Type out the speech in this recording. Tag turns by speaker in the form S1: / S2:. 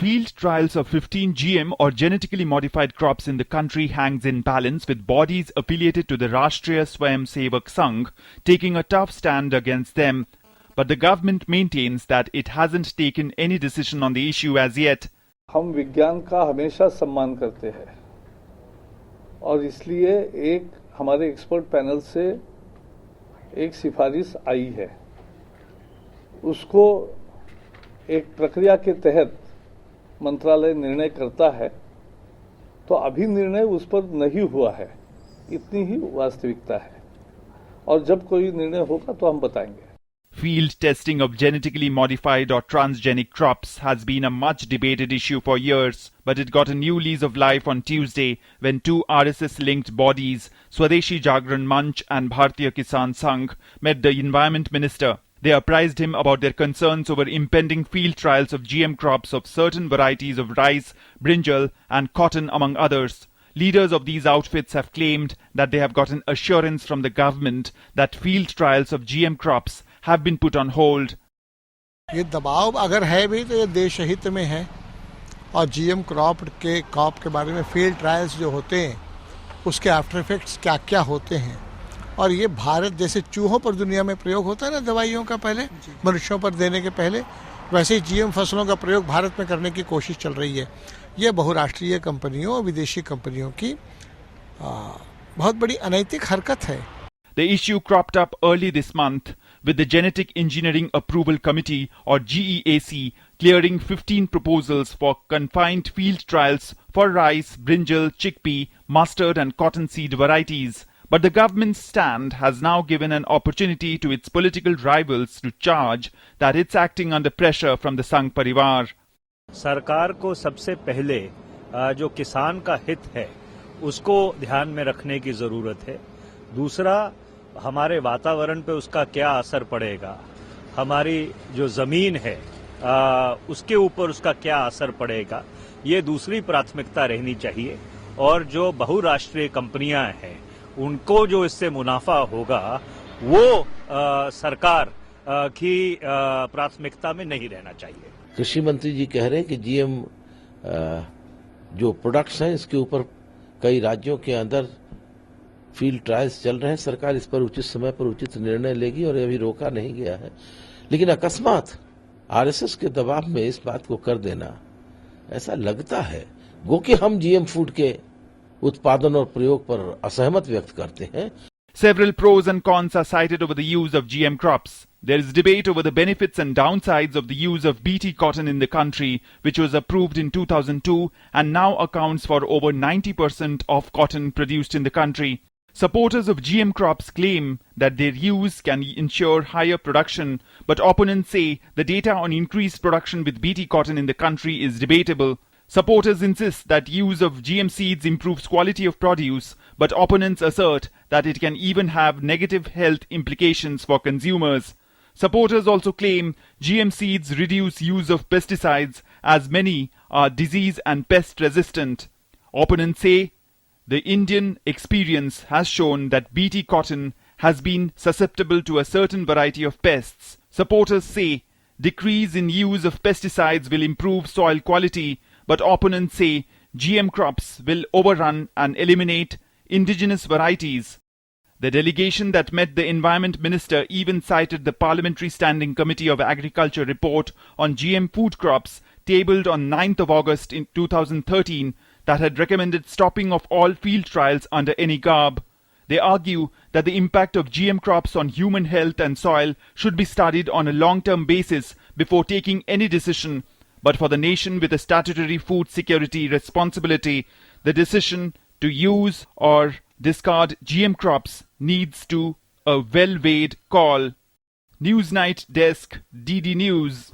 S1: Field trials of 15 GM or genetically modified crops in the country hangs in balance with bodies affiliated to the Rashtriya Swayamsevak Sangh taking a tough stand against them. But the government maintains that it hasn't taken any decision on the issue as yet.
S2: हम विज्ञान का हमेशा सम्मान करते हैं और इसलिए एक हमारे एक्सपर्ट पैनल से एक सिफारिश आई है, उसको एक प्रक्रिया के तहत मंत्रालय निर्णय करता है, तो अभी निर्णय उस पर नहीं हुआ है, इतनी ही वास्तविकता है और जब कोई निर्णय होगा तो हम बताएंगे.
S1: Field testing of genetically modified or transgenic crops has been a much debated issue for years, but it got a new lease of life on Tuesday when two RSS-linked bodies, Swadeshi Jagran Manch and Bharatiya Kisan Sangh, met the Environment Minister. They apprised him about their concerns over impending field trials of GM crops of certain varieties of rice, brinjal and cotton among others. Leaders of these outfits have claimed that they have gotten assurance from the government that field trials of GM crops have been put on hold.
S3: ये दबाव अगर है भी तो ये देश हित में है और जीएम क्रॉप के बारे में फील्ड ट्रायल्स जो होते हैं उसके आफ्टर इफेक्ट्स क्या क्या होते हैं और ये भारत जैसे चूहों पर दुनिया में प्रयोग होता है ना दवाइयों का पहले मनुष्यों पर देने के पहले, वैसे ही जीएम फसलों का प्रयोग भारत में करने की कोशिश चल रही है. ये बहुराष्ट्रीय कंपनियों और विदेशी कंपनियों की बहुत बड़ी अनैतिक हरकत है.
S1: The issue cropped up early this month with the Genetic Engineering Approval Committee or GEAC clearing 15 proposals for confined field trials for rice, brinjal, chickpea, mustard and cottonseed varieties. But the government's stand has now given an opportunity to its political rivals to charge that it's acting under pressure from the Sangh Parivar.
S4: सरकार को सबसे पहले जो किसान का हित है उसको ध्यान में रखने की जरूरत है. दूसरा, हमारे वातावरण पे उसका क्या असर पड़ेगा, हमारी जो जमीन है उसके ऊपर उसका क्या असर पड़ेगा, ये दूसरी प्राथमिकता रहनी चाहिए. और जो बहुराष्ट्रीय कंपनियां हैं उनको जो इससे मुनाफा होगा वो सरकार की प्राथमिकता में नहीं रहना चाहिए.
S5: कृषि मंत्री जी कह रहे हैं कि जीएम जो प्रोडक्ट्स हैं इसके ऊपर कई राज्यों के अंदर फील्ड ट्रायल्स चल रहे हैं. सरकार इस पर उचित समय पर उचित निर्णय लेगी और अभी रोका नहीं गया है. लेकिन अकस्मात आरएसएस के दबाव में इस बात को कर देना ऐसा लगता है गो कि हम जीएम फूड के उत्पादन और प्रयोग पर असहमत व्यक्त करते हैं.
S1: Several pros and cons are cited over the use of GM crops. There is debate over the benefits and downsides of the use of BT cotton in the country, which was approved in 2002 and now accounts for over 90% of cotton produced in the country. Supporters of GM crops claim that their use can ensure higher production, but opponents say the data on increased production with BT cotton in the country is debatable. Supporters insist that use of GM seeds improves quality of produce, but opponents assert that it can even have negative health implications for consumers. Supporters also claim GM seeds reduce use of pesticides as many are disease and pest resistant. Opponents say the Indian experience has shown that BT cotton has been susceptible to a certain variety of pests. Supporters say decrease in use of pesticides will improve soil quality, but opponents say GM crops will overrun and eliminate indigenous varieties. The delegation that met the Environment Minister even cited the Parliamentary Standing Committee of Agriculture report on GM food crops tabled on 9th of August in 2013 that had recommended stopping of all field trials under any garb. They argue that the impact of GM crops on human health and soil should be studied on a long-term basis before taking any decision. But for the nation with a statutory food security responsibility, the decision to use or discard GM crops needs to a well-weighed call. Newsnight Desk, DD News.